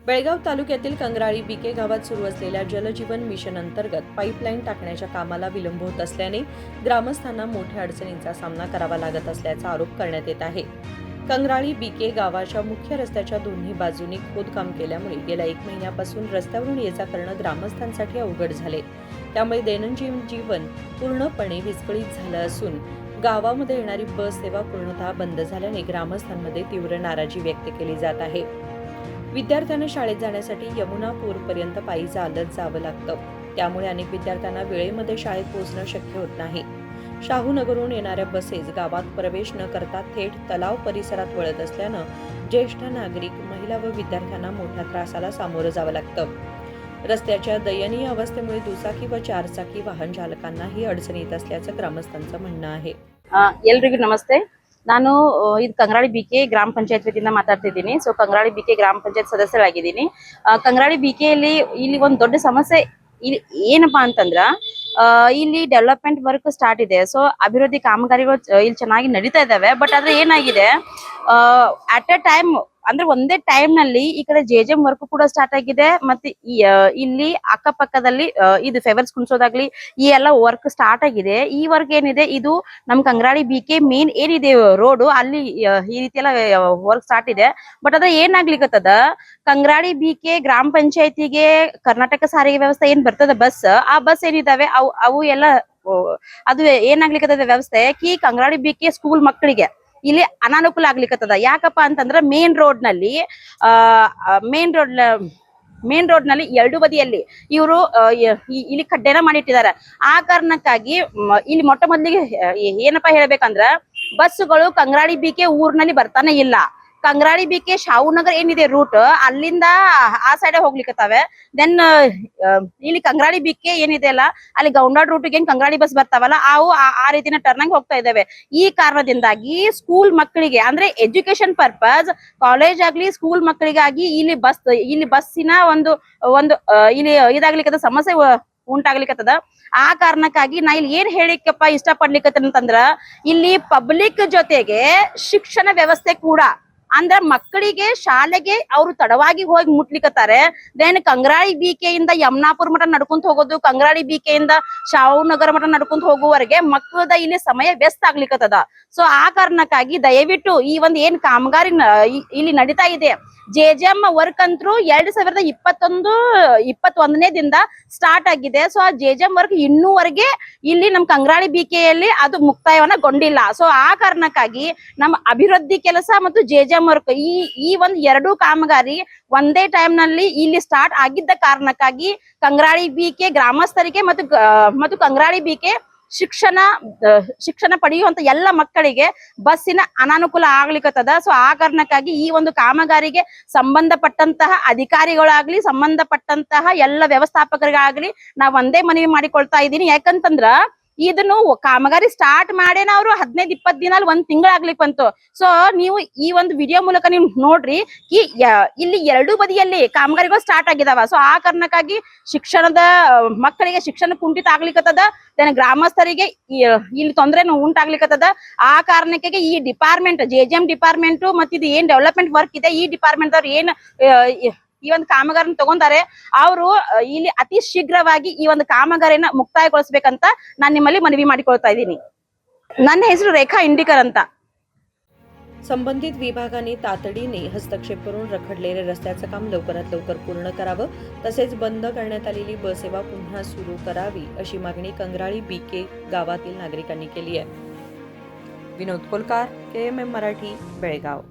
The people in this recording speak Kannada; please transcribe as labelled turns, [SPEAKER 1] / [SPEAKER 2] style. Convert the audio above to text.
[SPEAKER 1] बेळगाव तालुक्यातील कंगराळी बीके गावात सुरू असलेल्या जलजीवन मिशन अंतर्गत पाईपलाईन टाकण्याच्या कामाला विलंब होत असल्याने ग्रामस्थांना मोठ्या अडचणींचा सामना करावा लागत असल्याचा आरोप करण्यात येत आहे. कंगराळी बीके गावाच्या मुख्य रस्त्याच्या दोन्ही बाजूंनी खोदकाम केल्यामुळे गेल्या 1 महिन्यापासून रस्त्यावरून ये जा करणं ग्रामस्थांसाठी अवघड झाले. त्यामुळे दैनंदिन जीवन पूर्णपणे विस्कळीत झालं असून गावामध्ये येणारी बस सेवा पूर्णतः बंद झाल्याने ग्रामस्थांमध्ये तीव्र नाराजी व्यक्त केली जात आहे. विद्यार्थ्यांना शाळेत जाण्यासाठी यमुनापूरपर्यंत पायी चालत जावं लागतं. त्यामुळे अनेक विद्यार्थ्यांना वेळेमध्ये शाळेत पोहोचणं शक्य होत नाही. शाहूनगरहून येणाऱ्या बसेस गावात प्रवेश न करता थेट तलाव परिसरात वळत असल्यानं ज्येष्ठ नागरिक, महिला व विद्यार्थ्यांना मोठ्या त्रासाला सामोरं जावं लागतं. रस्त्याच्या दयनीय अवस्थेमुळे दुचाकी व चारचाकी वाहन चालकांनाही अडचण येत असल्याचं ग्रामस्थांचं म्हणणं आहे.
[SPEAKER 2] ಎಲ್ರಿಗೂ ನಮಸ್ತೆ. ನಾನು ಇದು ಕಂಗರಾಳಿ ಬಿಕೆ ಗ್ರಾಮ ಪಂಚಾಯತ್ ವತಿಯಿಂದ ಮಾತಾಡ್ತಿದ್ದೀನಿ. ಸೊ ಕಂಗರಾಳಿ ಬಿಕೆ ಗ್ರಾಮ ಪಂಚಾಯತ್ ಸದಸ್ಯರಾಗಿದ್ದೀನಿ. ಕಂಗರಾಳಿ ಬಿಕೆಯಲ್ಲಿ ಇಲ್ಲಿ ಒಂದು ದೊಡ್ಡ ಸಮಸ್ಯೆ ಏನಪ್ಪಾ ಅಂತಂದ್ರ ಇಲ್ಲಿ ಡೆವಲಪ್ಮೆಂಟ್ ವರ್ಕ್ ಸ್ಟಾರ್ಟ್ ಇದೆ. ಸೊ ಅಭಿವೃದ್ಧಿ ಕಾಮಗಾರಿಗಳು ಇಲ್ಲಿ ಚೆನ್ನಾಗಿ ನಡೀತಾ ಇದಾವೆ. ಬಟ್ ಆದ್ರೆ ಏನಾಗಿದೆ, ಅಟ್ ಅ ಟೈಮ್ ಅಂದ್ರೆ ಒಂದೇ ಟೈಮ್ ನಲ್ಲಿ ಈ ಕಡೆ ಜೆಜೆಂ ವರ್ಕ್ ಕೂಡ ಸ್ಟಾರ್ಟ್ ಆಗಿದೆ. ಮತ್ತೆ ಇಲ್ಲಿ ಅಕ್ಕಪಕ್ಕದಲ್ಲಿ ಇದು ಫೇವರ್ಸ್ ಕುಣಿಸೋದಾಗ್ಲಿ ಈ ಎಲ್ಲ ವರ್ಕ್ ಸ್ಟಾರ್ಟ್ ಆಗಿದೆ. ಈ ವರ್ಕ್ ಏನಿದೆ ಇದು ನಮ್ ಕಂಗರಾಳಿ ಬಿಕೆ ಮೇನ್ ಏನಿದೆ ರೋಡ್ ಅಲ್ಲಿ ಈ ರೀತಿ ಎಲ್ಲ ವರ್ಕ್ ಸ್ಟಾರ್ಟ್ ಇದೆ. ಬಟ್ ಅದ್ರ ಏನಾಗ್ಲಿಕ್ಕತ್ತದ, ಕಂಗರಾಳಿ ಬಿಕೆ ಗ್ರಾಮ ಪಂಚಾಯತಿಗೆ ಕರ್ನಾಟಕ ಸಾರಿಗೆ ವ್ಯವಸ್ಥೆ ಏನ್ ಬರ್ತದ ಬಸ್, ಆ ಬಸ್ ಏನಿದಾವೆ ಅವು ಎಲ್ಲ ಅದು ಏನಾಗ್ಲಿಕ್ಕತ್ತದ ವ್ಯವಸ್ಥೆ ಕಿ ಕಂಗರಾಳಿ ಬಿಕೆ ಸ್ಕೂಲ್ ಮಕ್ಕಳಿಗೆ ಇಲ್ಲಿ ಅನಾನುಕೂಲ ಆಗ್ಲಿಕ್ಕತ್ತದ. ಯಾಕಪ್ಪ ಅಂತಂದ್ರ ಮೇನ್ ರೋಡ್ ನಲ್ಲಿ ಎರಡು ಬದಿಯಲ್ಲಿ ಇವರು ಇಲ್ಲಿ ಕಡ್ಡೆನ ಮಾಡಿಟ್ಟಿದ್ದಾರೆ. ಆ ಕಾರಣಕ್ಕಾಗಿ ಇಲ್ಲಿ ಮೊಟ್ಟ ಮೊದಲಿಗೆ ಏನಪ್ಪಾ ಹೇಳ್ಬೇಕಂದ್ರ ಬಸ್ಸುಗಳು ಕಂಗರಾಳಿ ಬಿಕೆ ಊರ್ನಲ್ಲಿ ಬರ್ತಾನೆ ಇಲ್ಲ. ಕಂಗರಾಳಿ ಬಿಕೆ ಶಾಹುನಗರ್ ಏನಿದೆ ರೂಟ್ ಅಲ್ಲಿಂದ ಆ ಸೈಡ್ ಹೋಗ್ಲಿಕ್ಕತ್ತವೆ. ದೆನ್ ಇಲ್ಲಿ ಕಂಗರಾಳಿ ಬಿಕೆ ಏನಿದೆ ಅಲ್ಲ ಅಲ್ಲಿ ಗೌಂಡಾಡ್ ರೂಟ್ಗೆ ಏನ್ ಕಂಗರಾಳಿ ಬಸ್ ಬರ್ತಾವಲ್ಲ ಅವು ಆ ರೀತಿನ ಟರ್ನ್ ಹೋಗ್ತಾ ಇದಾವೆ. ಈ ಕಾರಣದಿಂದಾಗಿ ಸ್ಕೂಲ್ ಮಕ್ಕಳಿಗೆ ಅಂದ್ರೆ ಎಜುಕೇಶನ್ ಪರ್ಪಸ್ ಕಾಲೇಜ್ ಆಗ್ಲಿ ಸ್ಕೂಲ್ ಮಕ್ಕಳಿಗಾಗಿ ಇಲ್ಲಿ ಬಸ್ಸಿನ ಒಂದು ಇಲ್ಲಿ ಇದಾಗ್ಲಿಕ್ಕದ ಸಮಸ್ಯೆ ಉಂಟಾಗ್ಲಿಕ್ಕತ್ತದ. ಆ ಕಾರಣಕ್ಕಾಗಿ ನಾ ಇಲ್ಲಿ ಏನ್ ಹೇಳಿಕಪ್ಪ ಇಷ್ಟಪಡ್ಲಿಕ್ಕತ್ತಂದ್ರ ಇಲ್ಲಿ ಪಬ್ಲಿಕ್ ಜೊತೆಗೆ ಶಿಕ್ಷಣ ವ್ಯವಸ್ಥೆ ಕೂಡ ಅಂದ್ರ ಮಕ್ಕಳಿಗೆ ಶಾಲೆಗೆ ಅವರು ತಡವಾಗಿ ಹೋಗಿ ಮುಟ್ಲಿಕ್ಕತ್ತಾರೆ. ದೆನ್ ಕಂಗರಾಳಿ ಬಿಕೆ ಇಂದ ಯಮನಾಪುರ ಮಠ ನಡ್ಕೊಂತ ಹೋಗೋದು, ಕಂಗರಾಳಿ ಬಿಕೆ ಇಂದ ಶಾಹುನಗರ ಮಠ ನಡ್ಕೊಂತ ಹೋಗುವವರೆಗೆ ಮಕ್ಕಳದ ಇಲ್ಲಿ ಸಮಯ ವ್ಯಸ್ತ ಆಗ್ಲಿಕ್ಕತ್ತದ. ಸೊ ಆ ಕಾರಣಕ್ಕಾಗಿ ದಯವಿಟ್ಟು ಈ ಒಂದ್ ಏನ್ ಕಾಮಗಾರಿ ಇಲ್ಲಿ ನಡೀತಾ ಇದೆ ಜೆಜೆಂ ವರ್ಕ್ ಅಂತೂ 2021 ದಿಂದ ಸ್ಟಾರ್ಟ್ ಆಗಿದೆ. ಸೊ ಆ ಜೆಜೆಂ ವರ್ಕ್ ಇನ್ನೂವರೆಗೆ ಇಲ್ಲಿ ನಮ್ ಕಂಗರಾಳಿ ಬಿಕೆಯಲ್ಲಿ ಅದು ಮುಕ್ತಾಯವನ್ನಗೊಂಡಿಲ್ಲ. ಸೊ ಆ ಕಾರಣಕ್ಕಾಗಿ ನಮ್ಮ ಅಭಿವೃದ್ಧಿ ಕೆಲಸ ಮತ್ತು ಜೆಜೆಂ ವರ್ಕ್ ಈ ಒಂದ್ ಎರಡೂ ಕಾಮಗಾರಿ ಒಂದೇ ಟೈಮ್ ನಲ್ಲಿ ಇಲ್ಲಿ ಸ್ಟಾರ್ಟ್ ಆಗಿದ್ದ ಕಾರಣಕ್ಕಾಗಿ ಕಂಗರಾಳಿ ಬಿಕೆ ಗ್ರಾಮಸ್ಥರಿಗೆ ಮತ್ತು ಕಂಗರಾಳಿ ಬಿಕೆ ಶಿಕ್ಷಣ ಪಡೆಯುವಂತ ಎಲ್ಲ ಮಕ್ಕಳಿಗೆ ಬಸ್ಸಿನ ಅನಾನುಕೂಲ ಆಗ್ಲಿಕ್ಕತ್ತದ. ಸೊ ಆ ಕಾರಣಕ್ಕಾಗಿ ಈ ಒಂದು ಕಾಮಗಾರಿಗೆ ಸಂಬಂಧಪಟ್ಟಂತಹ ಅಧಿಕಾರಿಗಳಾಗ್ಲಿ ಸಂಬಂಧಪಟ್ಟಂತಹ ಎಲ್ಲ ವ್ಯವಸ್ಥಾಪಕರಿಗಾಗ್ಲಿ ನಾವ್ ಒಂದೇ ಮನವಿ ಮಾಡಿಕೊಳ್ತಾ ಇದ್ದೀನಿ. ಯಾಕಂತಂದ್ರ ಇದನ್ನು ಕಾಮಗಾರಿ ಸ್ಟಾರ್ಟ್ ಮಾಡೇನ ಅವ್ರು 15-20 ದಿನ ಒಂದ್ ತಿಂಗಳಾಗ್ಲಿಕ್ ಬಂತು. ಸೊ ನೀವು ಈ ಒಂದು ವಿಡಿಯೋ ಮೂಲಕ ನೀವು ನೋಡ್ರಿ ಇಲ್ಲಿ ಎರಡು ಬದಿಯಲ್ಲಿ ಕಾಮಗಾರಿಗಳು ಸ್ಟಾರ್ಟ್ ಆಗಿದಾವ. ಸೊ ಆ ಕಾರಣಕ್ಕಾಗಿ ಮಕ್ಕಳಿಗೆ ಶಿಕ್ಷಣ ಕುಂಠಿತ ಆಗ್ಲಿಕ್ಕತ್ತದ. ಗ್ರಾಮಸ್ಥರಿಗೆ ಇಲ್ಲಿ ತೊಂದರೆನು ಉಂಟಾಗ್ಲಿಕ್ಕತ್ತದ. ಆ ಕಾರಣಕ್ಕೆ ಈ ಡಿಪಾರ್ಟ್ಮೆಂಟ್ ಜೆಜೆಂ ಡಿಪಾರ್ಟ್ಮೆಂಟ್ ಮತ್ತೆ ಇದು ಏನ್ ಡೆವಲಪ್ಮೆಂಟ್ ವರ್ಕ್ ಇದೆ ಈ ಡಿಪಾರ್ಟ್ಮೆಂಟ್ ಅವ್ರು ಏನ್ ಈ ಒಂದು ಕಾಮಗಾರಿನ ತಗೊಂತಾರೆ ಅವರು ಇಲ್ಲಿ ಅತಿ ಶೀಘ್ರವಾಗಿ ಈ ಒಂದು ಕಾಮಗಾರಿನ ಮುಕ್ತಾಯಗೊಳಿಸಬೇಕಂತ ನಾನು ನಿಮ್ಮಲ್ಲಿ ಮನವಿ ಮಾಡಿಕೊಳ್ತಾ इದ್ದೀನಿ. ನನ್ನ ಹೆಸರು ರೇಖಾ इंडिकर ಅಂತ.
[SPEAKER 1] संबंधित विभागाने तातडीने हस्तक्षेप करून रखडलेले रस्त्याचं काम लवकरात लवकर पूर्ण करावं, तसेच बंद करण्यात आलेली बस सेवा पुन्हा सुरू करावी अशी मागणी कंगराळी बीके गावातील नागरिकांनी केली आहे. विनोद कोलकार, KMM मराठी, बेळगाव.